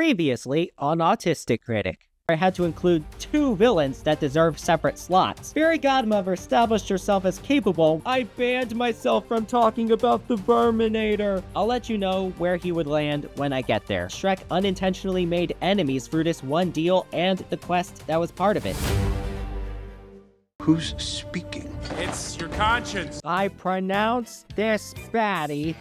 Previously on Autistic Critic. I had to include 2 villains that deserve separate slots. Fairy Godmother established herself as capable. I banned myself from talking about the Verminator. I'll let you know where he would land when I get there. Shrek unintentionally made enemies through this one deal and the quest that was part of it. Who's speaking? It's your conscience. I pronounce this baddie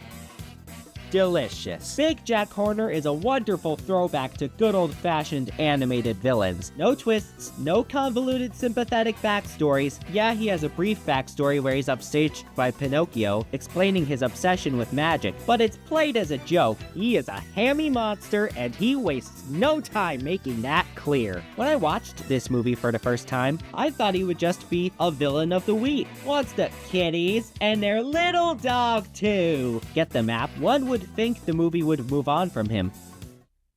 delicious. Big Jack Horner is a wonderful throwback to good old-fashioned animated villains. No twists, no convoluted sympathetic backstories. Yeah, he has a brief backstory where he's upstaged by Pinocchio, explaining his obsession with magic, but it's played as a joke. He is a hammy monster, and he wastes no time making that clear. When I watched this movie for the first time, I thought he would just be a villain of the week. Wants the kitties, and their little dog too. Get the map? One would think the movie would move on from him.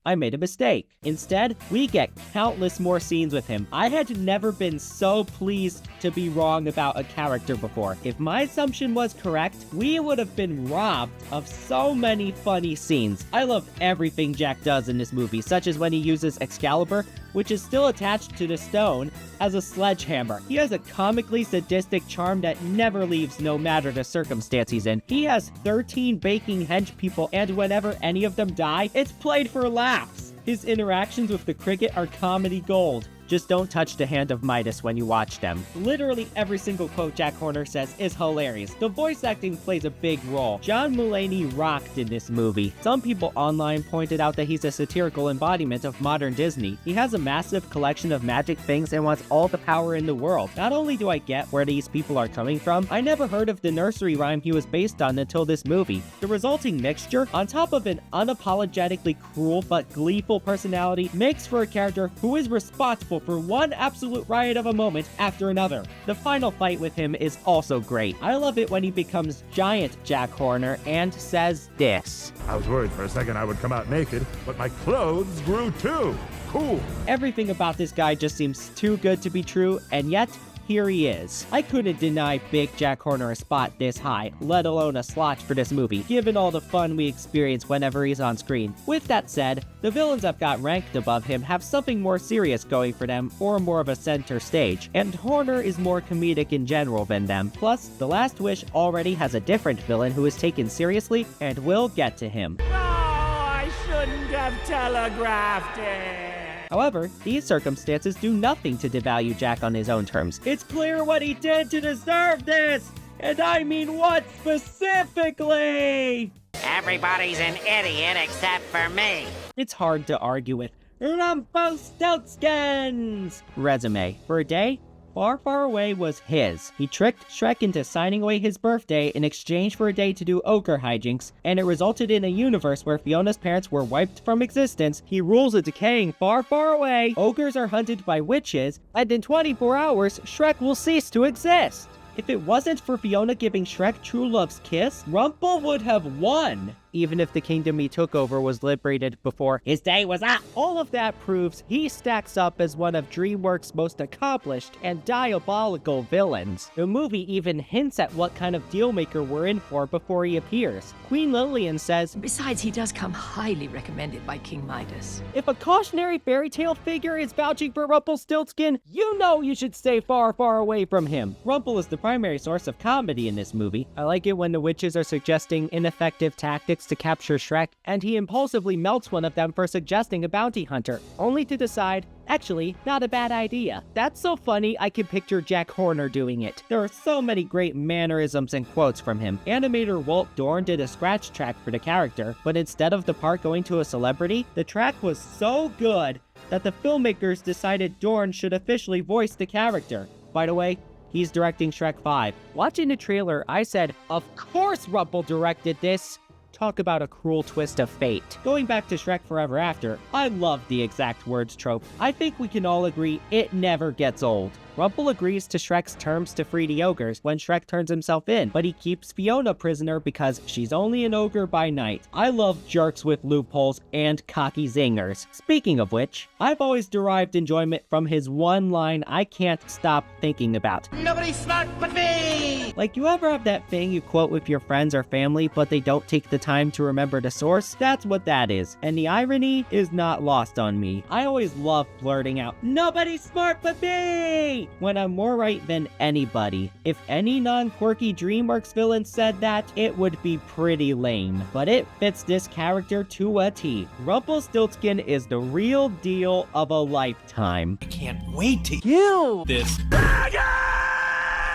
I made a mistake. Instead, we get countless more scenes with him. I had never been so pleased to be wrong about a character before. If my assumption was correct, we would have been robbed of so many funny scenes. I love everything Jack does in this movie, such as when he uses Excalibur, which is still attached to the stone, as a sledgehammer. He has a comically sadistic charm that never leaves no matter the circumstance he's in. He has 13 baking hench people, and whenever any of them die, it's played for laughs. His interactions with the cricket are comedy gold. Just don't touch the hand of Midas when you watch them. Literally every single quote Jack Horner says is hilarious. The voice acting plays a big role. John Mulaney rocked in this movie. Some people online pointed out that he's a satirical embodiment of modern Disney. He has a massive collection of magic things and wants all the power in the world. Not only do I get where these people are coming from, I never heard of the nursery rhyme he was based on until this movie. The resulting mixture, on top of an unapologetically cruel but gleeful personality, makes for a character who is responsible for one absolute riot of a moment after another. The final fight with him is also great. I love it when he becomes giant Jack Horner and says this. I was worried for a second I would come out naked, but my clothes grew too. Cool. Everything about this guy just seems too good to be true, and yet here he is. I couldn't deny Big Jack Horner a spot this high, let alone a slot for this movie, given all the fun we experience whenever he's on screen. With that said, the villains I've got ranked above him have something more serious going for them, or more of a center stage, and Horner is more comedic in general than them. Plus, The Last Wish already has a different villain who is taken seriously, and we'll get to him. Oh, I shouldn't have telegraphed it. However, these circumstances do nothing to devalue Jack on his own terms. It's clear what he did to deserve this! And I mean what specifically? Everybody's an idiot except for me. It's hard to argue with Rumpelstiltskin's resume. For a day, Far, Far Away was his. He tricked Shrek into signing away his birthday in exchange for a day to do ogre hijinks, and it resulted in a universe where Fiona's parents were wiped from existence. He rules a decaying Far, Far Away. Ogres are hunted by witches, and in 24 hours, Shrek will cease to exist. If it wasn't for Fiona giving Shrek true love's kiss, Rumple would have won, even if the kingdom he took over was liberated before his day was up. All of that proves he stacks up as one of DreamWorks' most accomplished and diabolical villains. The movie even hints at what kind of dealmaker we're in for before he appears. Queen Lillian says, Besides, he does come highly recommended by King Midas. if a cautionary fairy tale figure is vouching for Rumpelstiltskin, you know you should stay far, far away from him. Rumple is the primary source of comedy in this movie. I like it when the witches are suggesting ineffective tactics to capture Shrek, and he impulsively melts one of them for suggesting a bounty hunter, only to decide, actually, not a bad idea. That's so funny I can picture Jack Horner doing it. There are so many great mannerisms and quotes from him. Animator Walt Dorn did a scratch track for the character, but instead of the part going to a celebrity, the track was so good that the filmmakers decided Dorn should officially voice the character. By the way, he's directing Shrek 5. Watching the trailer, I said, of course Rumple directed this! Talk about a cruel twist of fate. Going back to Shrek Forever After, I love the exact words trope. I think we can all agree it never gets old. Rumple agrees to Shrek's terms to free the ogres when Shrek turns himself in, but he keeps Fiona prisoner because she's only an ogre by night. I love jerks with loopholes and cocky zingers. Speaking of which, I've always derived enjoyment from his one line I can't stop thinking about. Nobody's smart but me! Like, you ever have that thing you quote with your friends or family, but they don't take the time to remember the source? That's what that is. And the irony is not lost on me. I always love blurting out, "Nobody's smart but me!" when I'm more right than anybody. If any non-quirky DreamWorks villain said that, it would be pretty lame. But it fits this character to a T. Rumpelstiltskin is the real deal of a lifetime. I can't wait to kill this dragon!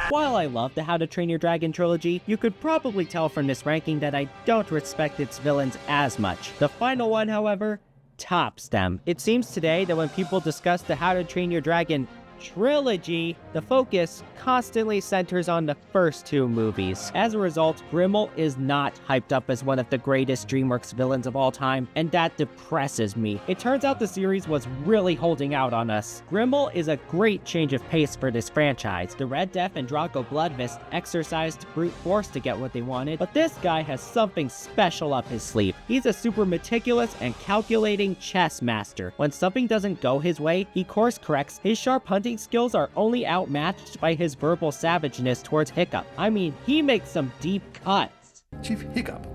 While I love the How to Train Your Dragon trilogy, you could probably tell from this ranking that I don't respect its villains as much. The final one, however, tops them. It seems today that when people discuss the How to Train Your Dragon trilogy, the focus constantly centers on the first two movies. As a result, Grimmel is not hyped up as one of the greatest DreamWorks villains of all time, and that depresses me. It turns out the series was really holding out on us. Grimmel is a great change of pace for this franchise. The Red Death and Draco Bloodfist exercised brute force to get what they wanted, but this guy has something special up his sleeve. He's a super meticulous and calculating chess master. When something doesn't go his way, he course corrects. His sharp hunting skills are only outmatched by his verbal savageness towards Hiccup. I mean, he makes some deep cuts. Chief Hiccup?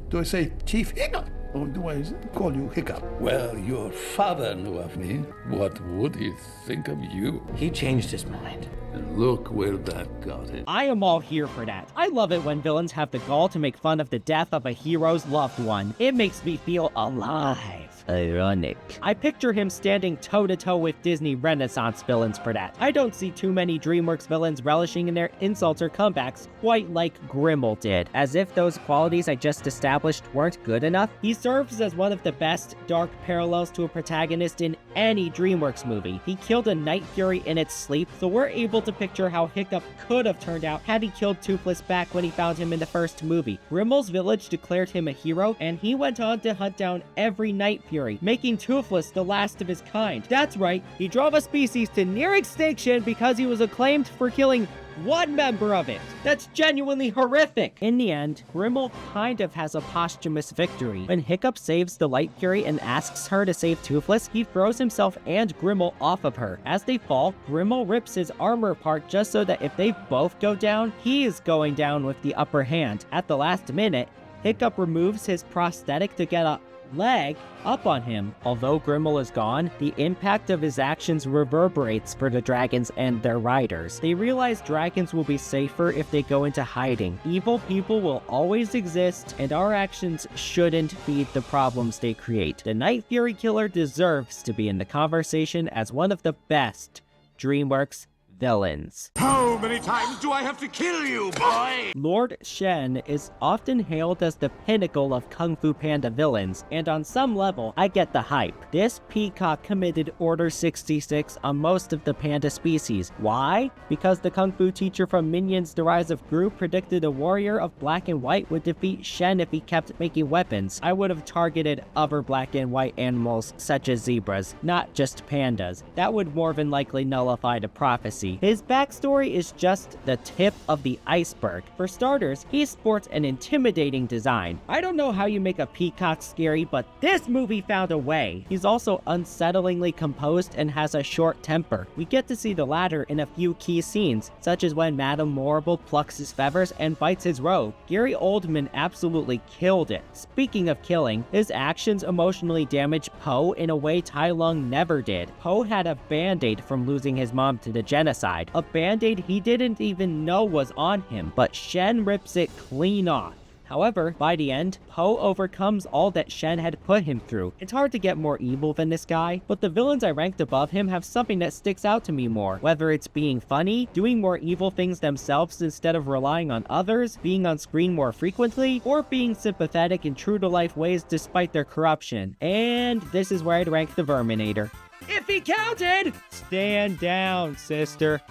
Do I say Chief Hiccup? Or do I call you Hiccup? Well, your father knew of me. What would he think of you? He changed his mind. And look where that got him. I am all here for that. I love it when villains have the gall to make fun of the death of a hero's loved one. It makes me feel alive. Ironic. I picture him standing toe-to-toe with Disney Renaissance villains for that. I don't see too many DreamWorks villains relishing in their insults or comebacks quite like Grimmel did. As if those qualities I just established weren't good enough, he serves as one of the best dark parallels to a protagonist in any DreamWorks movie. He killed a Night Fury in its sleep, so we're able to picture how Hiccup could have turned out had he killed Toothless back when he found him in the first movie. Grimmel's village declared him a hero, and he went on to hunt down every Night Fury, making Toothless the last of his kind. That's right, he drove a species to near extinction because he was acclaimed for killing one member of it. That's genuinely horrific. In the end, Grimmel kind of has a posthumous victory. When Hiccup saves the Light Fury and asks her to save Toothless, he throws himself and Grimmel off of her. As they fall, Grimmel rips his armor apart just so that if they both go down, he is going down with the upper hand. At the last minute, Hiccup removes his prosthetic to get a leg up on him. Although Grimmel is gone, the impact of his actions reverberates for the dragons and their riders. They realize dragons will be safer if they go into hiding. Evil people will always exist, and our actions shouldn't be the problems they create. The Night Fury Killer deserves to be in the conversation as one of the best DreamWorks villains. How many times do I have to kill you, boy? Lord Shen is often hailed as the pinnacle of Kung Fu Panda villains, and on some level, I get the hype. This peacock committed Order 66 on most of the panda species. Why? Because the Kung Fu teacher from Minions: The Rise of Gru predicted a warrior of black and white would defeat Shen if he kept making weapons. I would have targeted other black and white animals such as zebras, not just pandas. That would more than likely nullify the prophecy. His backstory is just the tip of the iceberg. For starters, he sports an intimidating design. I don't know how you make a peacock scary, but this movie found a way. He's also unsettlingly composed and has a short temper. We get to see the latter in a few key scenes, such as when Madame Morrible plucks his feathers and bites his robe. Gary Oldman absolutely killed it. Speaking of killing, his actions emotionally damage Po in a way Tai Lung never did. Po had a band-aid from losing his mom to the genocide. A band-aid he didn't even know was on him, but Shen rips it clean off. However, by the end, Po overcomes all that Shen had put him through. It's hard to get more evil than this guy, but the villains I ranked above him have something that sticks out to me more. Whether it's being funny, doing more evil things themselves instead of relying on others, being on screen more frequently, or being sympathetic in true-to-life ways despite their corruption. And this is where I'd rank the Verminator. If he counted! Stand down, sister.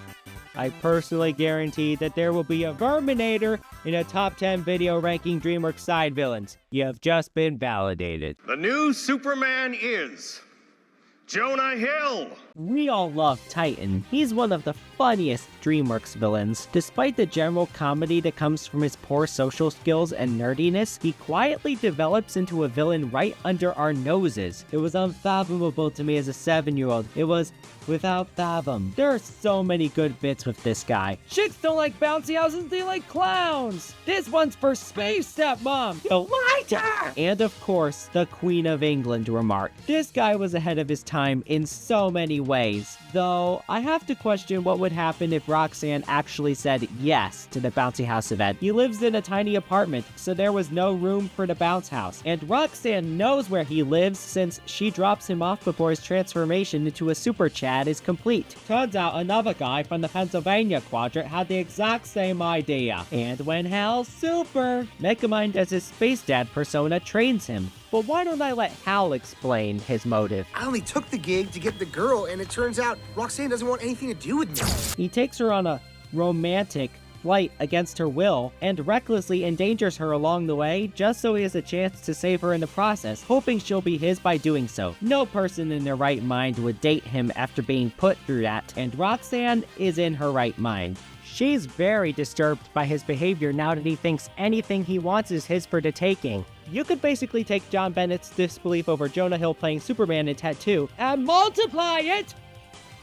I personally guarantee that there will be a Verminator in a top 10 video ranking DreamWorks side villains. You have just been validated. The new Superman is Jonah Hill! We all love Titan. He's one of the funniest DreamWorks villains. Despite the general comedy that comes from his poor social skills and nerdiness, he quietly develops into a villain right under our noses. It was unfathomable to me as a 7-year-old. It was without fathom. There are so many good bits with this guy. Chicks don't like bouncy houses, they like clowns. This one's for space, stepmom. You lighter! And of course, the Queen of England remark. This guy was ahead of his time in so many ways. Though, I have to question what would happen if Roxanne actually said yes to the bouncy house event. He lives in a tiny apartment, so there was no room for the bounce house. And Roxanne knows where he lives since she drops him off before his transformation into a super Chad is complete. Turns out another guy from the Pennsylvania quadrant had the exact same idea. And when Hal's super, Megamind as his space dad persona trains him. But why don't I let Hal explain his motive? I only took the gig to get the girl, and it turns out Roxanne doesn't want anything to do with me. He takes her on a romantic flight against her will and recklessly endangers her along the way just so he has a chance to save her in the process, hoping she'll be his by doing so. No person in their right mind would date him after being put through that, and Roxanne is in her right mind. She's very disturbed by his behavior now that he thinks anything he wants is his for the taking. You could basically take John Bennett's disbelief over Jonah Hill playing Superman in Tattoo and multiply it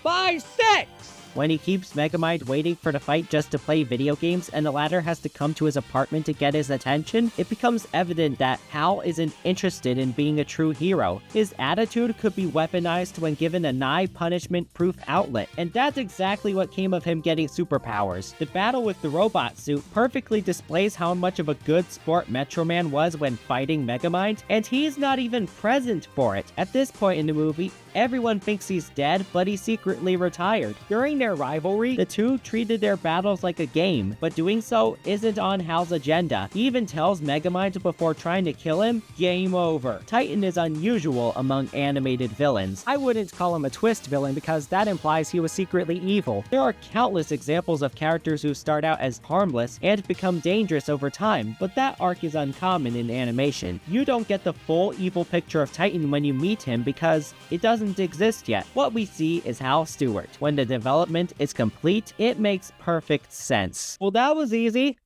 by 6! When he keeps Megamind waiting for the fight just to play video games and the latter has to come to his apartment to get his attention, it becomes evident that Hal isn't interested in being a true hero. His attitude could be weaponized when given a nigh punishment-proof outlet, and that's exactly what came of him getting superpowers. The battle with the robot suit perfectly displays how much of a good sport Metro Man was when fighting Megamind, and he's not even present for it. At this point in the movie, everyone thinks he's dead, but he's secretly retired. During their rivalry, the two treated their battles like a game, but doing so isn't on Hal's agenda. He even tells Megamind before trying to kill him, game over. Titan is unusual among animated villains. I wouldn't call him a twist villain because that implies he was secretly evil. There are countless examples of characters who start out as harmless and become dangerous over time, but that arc is uncommon in animation. You don't get the full evil picture of Titan when you meet him because it doesn't exist yet. What we see is Hal Stewart. When the development is complete, it makes perfect sense. Well, that was easy.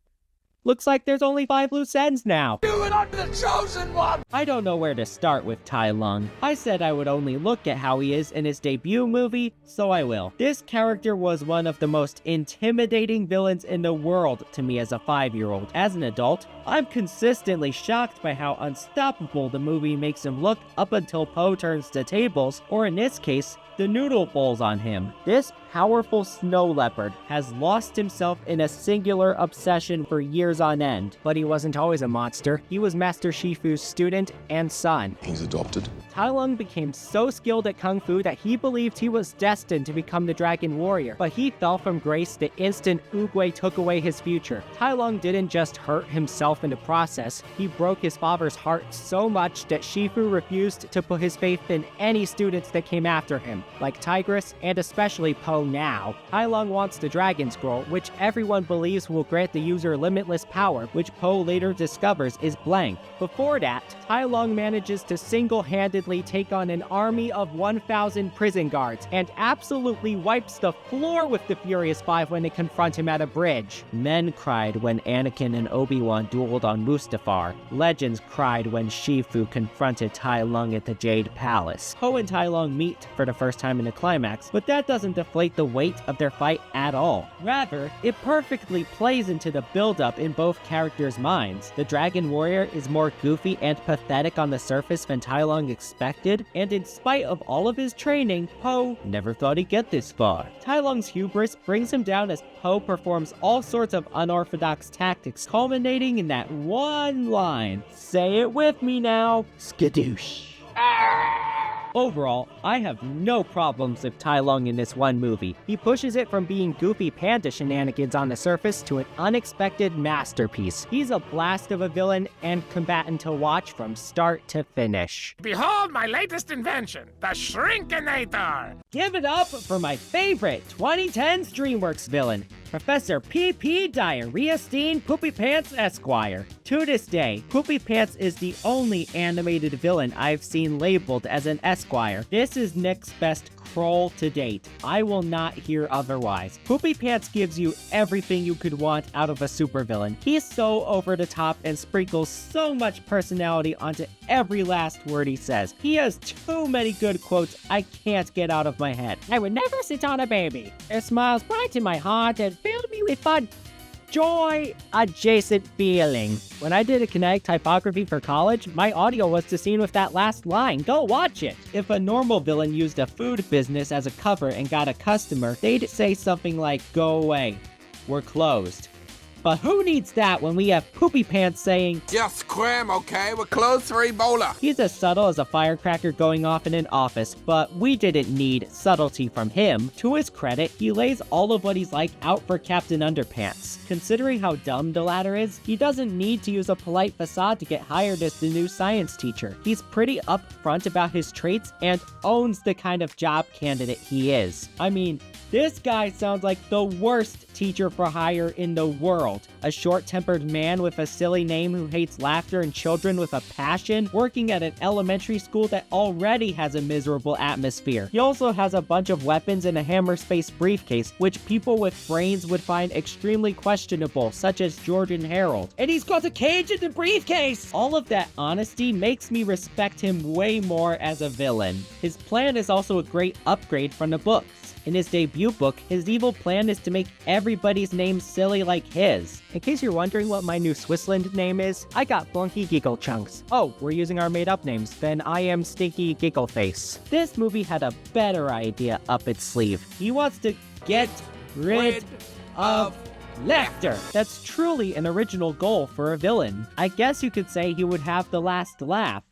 Looks like there's only 5 loose ends now. You and I'm the chosen one! I don't know where to start with Tai Lung. I said I would only look at how he is in his debut movie, so I will. This character was one of the most intimidating villains in the world to me as a 5-year-old. As an adult, I'm consistently shocked by how unstoppable the movie makes him look up until Poe turns the tables, or in this case, the noodle bowls on him. This powerful snow leopard has lost himself in a singular obsession for years on end. But he wasn't always a monster. He was Master Shifu's student and son. He's adopted. Tai Lung became so skilled at Kung Fu that he believed he was destined to become the Dragon Warrior, but he fell from grace the instant Oogway took away his future. Tai Lung didn't just hurt himself in the process, he broke his father's heart so much that Shifu refused to put his faith in any students that came after him, like Tigress and especially Poe now. Tai Lung wants the Dragon Scroll, which everyone believes will grant the user limitless power, which Poe later discovers is blank. Before that, Tai Lung manages to single-handedly take on an army of 1,000 prison guards and absolutely wipes the floor with the Furious Five when they confront him at a bridge. Men cried when Anakin and Obi-Wan dueled on Mustafar. Legends cried when Shifu confronted Tai Lung at the Jade Palace. Poe and Tai Lung meet for the first time in the climax, but that doesn't deflate the weight of their fight at all. Rather, it perfectly plays into the build-up in both characters' minds. The Dragon Warrior is more goofy and pathetic on the surface than Tai Lung expected, and in spite of all of his training, Poe never thought he'd get this far. Tai Lung's hubris brings him down as Poe performs all sorts of unorthodox tactics, culminating in that one line. Say it with me now. Skadoosh. Overall, I have no problems with Tai Lung in this one movie. He pushes it from being goofy panda shenanigans on the surface to an unexpected masterpiece. He's a blast of a villain and combatant to watch from start to finish. Behold my latest invention, the Shrinkinator! Give it up for my favorite 2010s DreamWorks villain, Professor P.P. Diarrhea-Steen Poopypants Esquire. To this day, Poopypants is the only animated villain I've seen labeled as an Esquire. This is Nick's best troll to date. I will not hear otherwise. Poopypants gives you everything you could want out of a supervillain. He's so over the top and sprinkles so much personality onto every last word he says. He has too many good quotes I can't get out of my head. I would never sit on a baby. It smiles brighten my heart and filled me with fun. Joy adjacent feeling. When I did a kinetic typography for college, my audio was the scene with that last line. Go watch it. If a normal villain used a food business as a cover and got a customer, they'd say something like, go away, we're closed. But who needs that when we have Poopypants saying, Just scram, okay? We're closed for Ebola. He's as subtle as a firecracker going off in an office, but we didn't need subtlety from him. To his credit, he lays all of what he's like out for Captain Underpants. Considering how dumb the latter is, he doesn't need to use a polite facade to get hired as the new science teacher. He's pretty upfront about his traits and owns the kind of job candidate he is. I mean, this guy sounds like the worst teacher for hire in the world. A short-tempered man with a silly name who hates laughter and children with a passion, working at an elementary school that already has a miserable atmosphere. He also has a bunch of weapons in a hammer-space briefcase, which people with brains would find extremely questionable, such as Jordan Harold. And he's got a cage in the briefcase! All of that honesty makes me respect him way more as a villain. His plan is also a great upgrade from the books. In his debut book, his evil plan is to make everybody's name silly like his. In case you're wondering what my new Swissland name is, I got Flunky Giggle Chunks. Oh, we're using our made-up names. Then I am Stinky Giggleface. This movie had a better idea up its sleeve. He wants to get rid of laughter. That's truly an original goal for a villain. I guess you could say he would have the last laugh.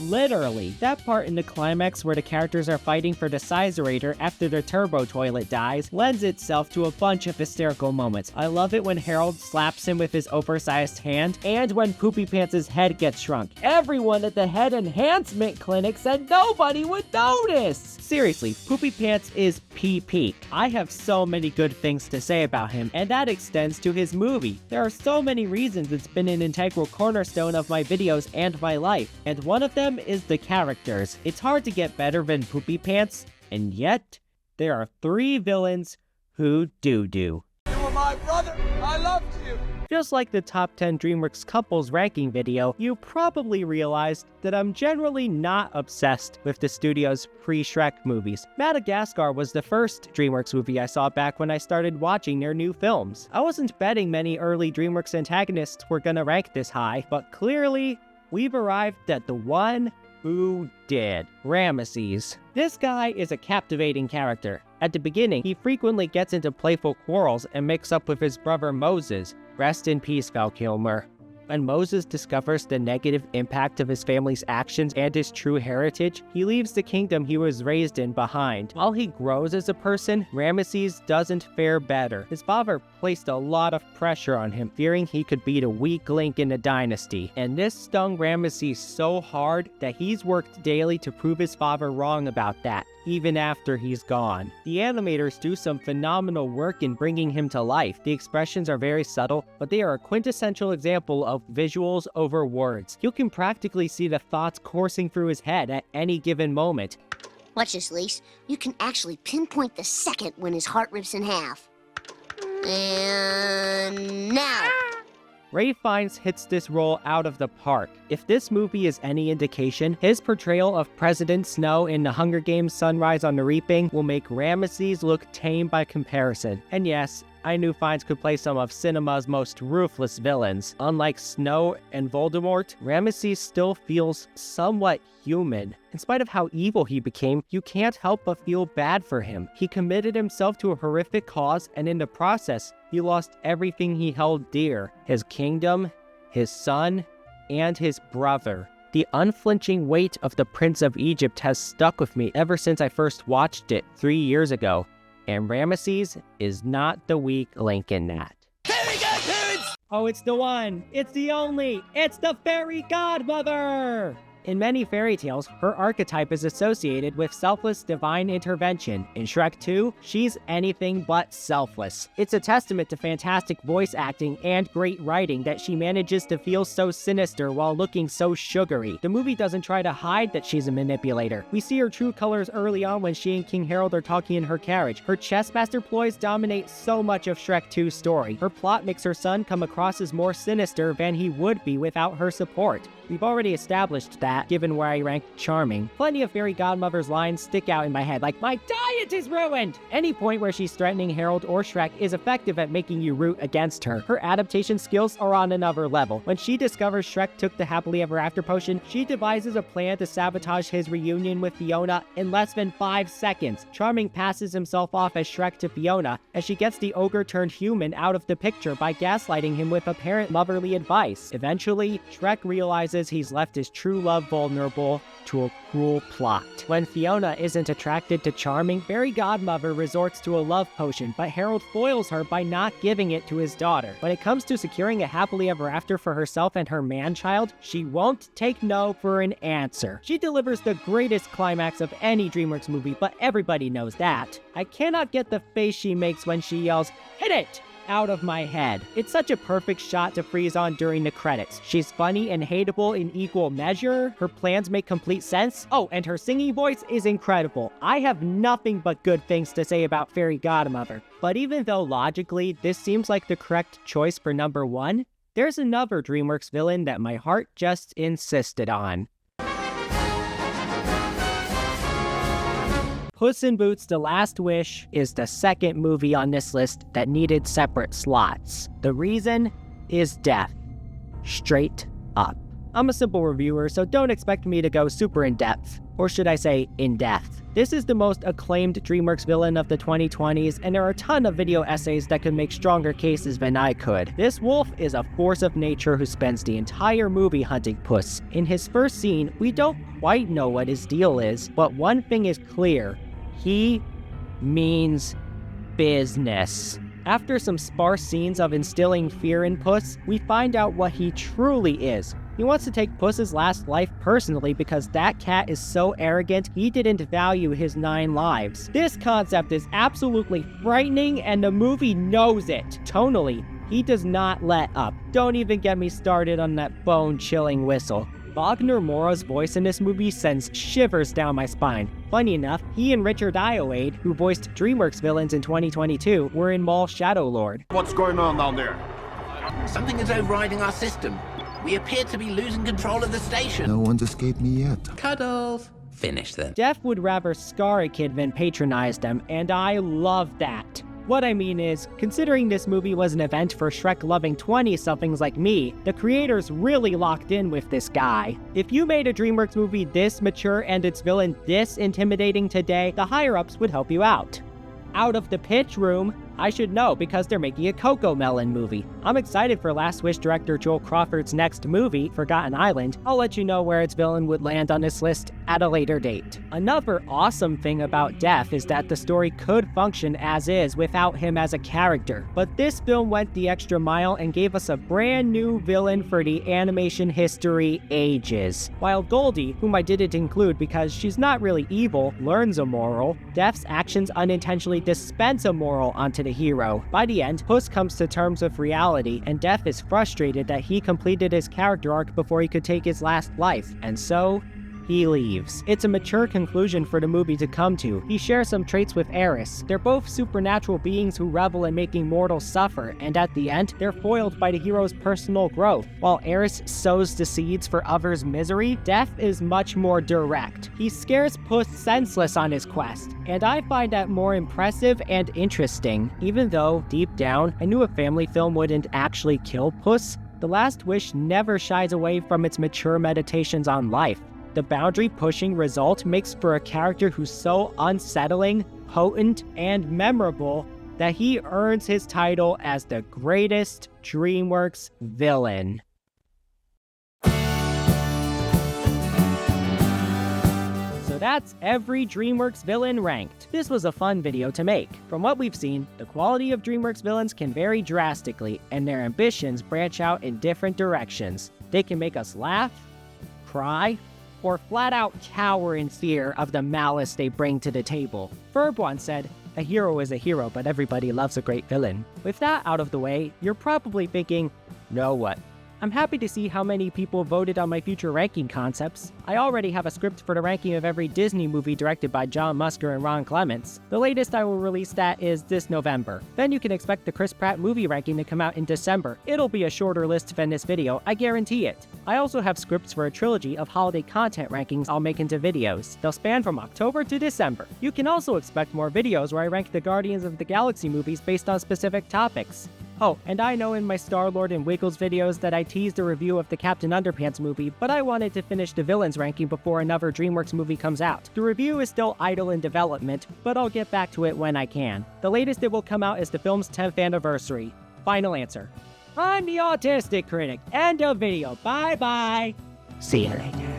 Literally. That part in the climax where the characters are fighting for the Sizerator after their turbo toilet dies lends itself to a bunch of hysterical moments. I love it when Harold slaps him with his oversized hand, and when Poopypants' head gets shrunk. Everyone at the head enhancement clinic said nobody would notice! Seriously, Poopypants is PP. I have so many good things to say about him, and that extends to his movie. There are so many reasons it's been an integral cornerstone of my videos and my life, and one of them is the characters. It's hard to get better than Poopypants, and yet, there are 3 villains who do. You were my brother. I loved you. Just like the top 10 DreamWorks couples ranking video, you probably realized that I'm generally not obsessed with the studio's pre-Shrek movies. Madagascar was the first DreamWorks movie I saw back when I started watching their new films. I wasn't betting many early DreamWorks antagonists were gonna rank this high, but clearly, we've arrived at the one who did. Rameses. This guy is a captivating character. At the beginning, he frequently gets into playful quarrels and makes up with his brother Moses. Rest in peace, Val Kilmer. When Moses discovers the negative impact of his family's actions and his true heritage, he leaves the kingdom he was raised in behind. While he grows as a person, Rameses doesn't fare better. His father placed a lot of pressure on him, fearing he could be the weak link in the dynasty. And this stung Rameses so hard that he's worked daily to prove his father wrong about that, even after he's gone. The animators do some phenomenal work in bringing him to life. The expressions are very subtle, but they are a quintessential example of visuals over words. You can practically see the thoughts coursing through his head at any given moment. Watch this, Lise. You can actually pinpoint the second when his heart rips in half. And now. Ralph Fiennes hits this role out of the park. If this movie is any indication, his portrayal of President Snow in The Hunger Games: Sunrise on the Reaping will make Rameses look tame by comparison. And yes, I knew Fiennes could play some of cinema's most ruthless villains. Unlike Snow and Voldemort, Rameses still feels somewhat human. In spite of how evil he became, you can't help but feel bad for him. He committed himself to a horrific cause, and in the process, he lost everything he held dear. His kingdom, his son, and his brother. The unflinching weight of the Prince of Egypt has stuck with me ever since I first watched it 3 years ago. And Rameses is not the weak link in that. Here we go, parents! Oh, it's the one! It's the only! It's the fairy godmother! In many fairy tales, her archetype is associated with selfless divine intervention. In Shrek 2, she's anything but selfless. It's a testament to fantastic voice acting and great writing that she manages to feel so sinister while looking so sugary. The movie doesn't try to hide that she's a manipulator. We see her true colors early on when she and King Harold are talking in her carriage. Her chessmaster ploys dominate so much of Shrek 2's story. Her plot makes her son come across as more sinister than he would be without her support. We've already established that, given where I rank charming. Plenty of Fairy Godmother's lines stick out in my head, like, "My diet is ruined!" Any point where she's threatening Harold or Shrek is effective at making you root against her. Her adaptation skills are on another level. When she discovers Shrek took the happily ever after potion, she devises a plan to sabotage his reunion with Fiona in less than 5 seconds. Charming passes himself off as Shrek to Fiona, as she gets the ogre turned human out of the picture by gaslighting him with apparent motherly advice. Eventually, Shrek realizes he's left his true love vulnerable to a cruel plot. When Fiona isn't attracted to Charming, Fairy Godmother resorts to a love potion, but Harold foils her by not giving it to his daughter. When it comes to securing a happily ever after for herself and her man-child, she won't take no for an answer. She delivers the greatest climax of any DreamWorks movie, but everybody knows that. I cannot get the face she makes when she yells, "Hit it!" out of my head. It's such a perfect shot to freeze on during the credits. She's funny and hateable in equal measure. Her plans make complete sense. Oh, and her singing voice is incredible. I have nothing but good things to say about Fairy Godmother. But even though logically this seems like the correct choice for number 1, there's another DreamWorks villain that my heart just insisted on. Puss in Boots: The Last Wish is the second movie on this list that needed separate slots. The reason is death. Straight up. I'm a simple reviewer, so don't expect me to go super in-depth. Or should I say, in-depth. This is the most acclaimed DreamWorks villain of the 2020s, and there are a ton of video essays that could make stronger cases than I could. This wolf is a force of nature who spends the entire movie hunting Puss. In his first scene, we don't quite know what his deal is, but one thing is clear. He means business. After some sparse scenes of instilling fear in Puss, we find out what he truly is. He wants to take Puss's last life personally because that cat is so arrogant he didn't value his 9 lives. This concept is absolutely frightening and the movie knows it. Tonally, he does not let up. Don't even get me started on that bone-chilling whistle. Wagner Moura's voice in this movie sends shivers down my spine. Funny enough, he and Richard Ayoade, who voiced DreamWorks villains in 2022, were in Maul's Shadow Lord. What's going on down there? Something is overriding our system. We appear to be losing control of the station. No one's escaped me yet. Cuddles. Finish them. Death would rather scar a kid than patronize them, and I love that. What I mean is, considering this movie was an event for Shrek-loving 20-somethings like me, the creators really locked in with this guy. If you made a DreamWorks movie this mature and its villain this intimidating today, the higher-ups would help you out. Out of the pitch room, I should know because they're making a Cocomelon movie. I'm excited for Last Wish director Joel Crawford's next movie, Forgotten Island. I'll let you know where its villain would land on this list at a later date. Another awesome thing about Death is that the story could function as is without him as a character. But this film went the extra mile and gave us a brand new villain for the animation history ages. While Goldie, whom I didn't include because she's not really evil, learns a moral, Death's actions unintentionally dispense a moral onto the hero. By the end, Puss comes to terms with reality, and Death is frustrated that he completed his character arc before he could take his last life, and so he leaves. It's a mature conclusion for the movie to come to. He shares some traits with Eris. They're both supernatural beings who revel in making mortals suffer, and at the end, they're foiled by the hero's personal growth. While Eris sows the seeds for others' misery, Death is much more direct. He scares Puss senseless on his quest, and I find that more impressive and interesting. Even though, deep down, I knew a family film wouldn't actually kill Puss, The Last Wish never shies away from its mature meditations on life. The boundary-pushing result makes for a character who's so unsettling, potent, and memorable that he earns his title as the greatest DreamWorks villain. So that's every DreamWorks villain ranked. This was a fun video to make. From what we've seen, the quality of DreamWorks villains can vary drastically, and their ambitions branch out in different directions. They can make us laugh, cry, or flat out cower in fear of the malice they bring to the table. Ferb once said, "A hero is a hero, but everybody loves a great villain." With that out of the way, you're probably thinking, "Now what?" I'm happy to see how many people voted on my future ranking concepts. I already have a script for the ranking of every Disney movie directed by John Musker and Ron Clements. The latest I will release that is this November. Then you can expect the Chris Pratt movie ranking to come out in December. It'll be a shorter list than this video, I guarantee it. I also have scripts for a trilogy of holiday content rankings I'll make into videos. They'll span from October to December. You can also expect more videos where I rank the Guardians of the Galaxy movies based on specific topics. Oh, and I know in my Star-Lord and Wiggles videos that I teased a review of the Captain Underpants movie, but I wanted to finish the villains ranking before another DreamWorks movie comes out. The review is still idle in development, but I'll get back to it when I can. The latest it will come out is the film's 10th anniversary. Final answer. I'm the Autistic Critic. End of video. Bye-bye. See you later.